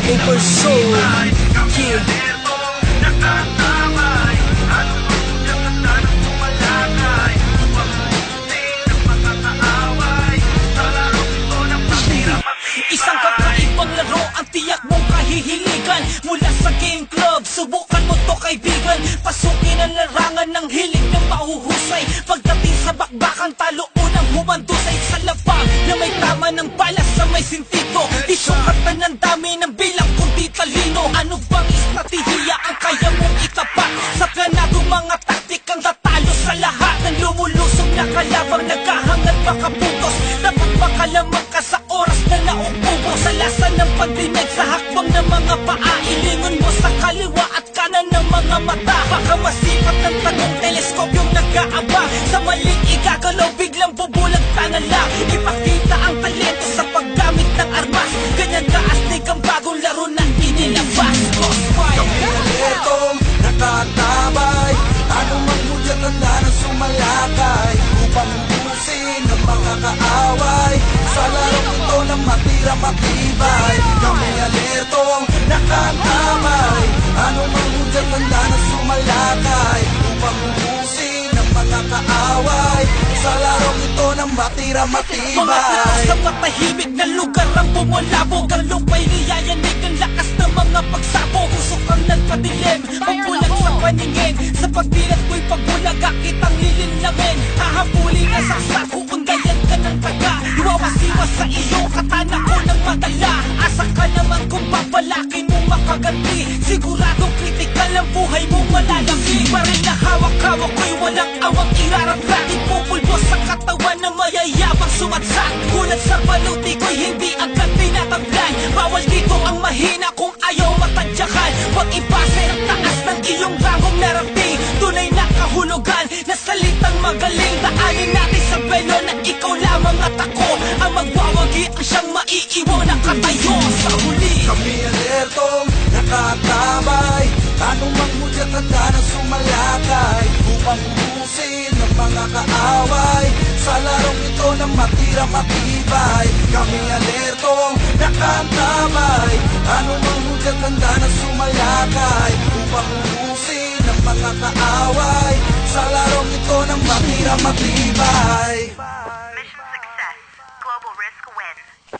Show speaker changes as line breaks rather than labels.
Paper Soul, yeah.
Isang kakaibang laro ang tiyak mong kahihiligan. Mula sa game club, subukan mo to kaibigan. Pasukin ang larangan ng hilig ng mahuhusay. Pagdating sa bakbakang talo, unang humandusay sa labang na may tama ng balas sa may sintido. Isukatan ng dami ng bilang kundi talino. Ano bang estratehiya ang kaya mong itapat? Sa planadong mga taktikang tatalo sa lahat ng lumulusog na kalabang nagkahangad makaputos. Dapat makalamang ka sa oras na nauubo sa lasa ng pagdinig sa hakbang ng mga paa. Ilingon mo sa kaliwa at kanan ng mga mata. Baka masipat ng tagong teleskopyong nag-aabang. Sa maling igagalaw biglang bubulag ka na lang. Ipakita ang talento sa paggamit ng armas. Ganyan kaastig ang bagong laro na inilabas.
Itong nakatabay, anumang hudyat handa na sumalakay upang ubusin ang mga kaaway. Sa larong ito na matira matibay, kami alertong nakatabay, anumang hudyat handa na sumalakay upang ubusin ang mga kaaway. Sa larong ito na matira matibay.
Mga tao sa matahimik na lugar ang bumulabog. Ang lupa'y niyayanig ang lakas ng mga pagsabog. Usok ang nagpadilim, pagbulag sa paningin. Sa pagdilat ko'y pagbulaga, kitang lilinlamin. Hahabulin na saksak, uundayan ka ng taga. Iwawasiwas sa iyong katana ko ng madala. Asa ka naman kung babalakin mo makaganti. Siguradong kritikal ang buhay mo malalaki. Baril na hawak-hawak ko'y walang awang iraramdam. Ipupulbos sa katawan na mayayabang sumatsak. Gulat sa baluti ko'y hindi agad tinatablan. Bawal dito ang mahina kung ayaw matadyakan. Pag ibase ang taas ng iyong rangong narating, tunay na kahulugan na salitang magaling. Daanin natin sa belo na ikaw lamang at ako ang magwawagi ang siyang maiiwan na katayo sa huli.
Kami alertong nakatabay, anumang hudyat handa na sumalakay upang ubusin ang mga kaaway. Sa larong ito na matira matibay, kami alertong nakatabay, anumang hudyat handa na sumalakay upang ubusin ang mga kaaway. Sa larong ito na matira matibay.
Mission success. Global Risk wins.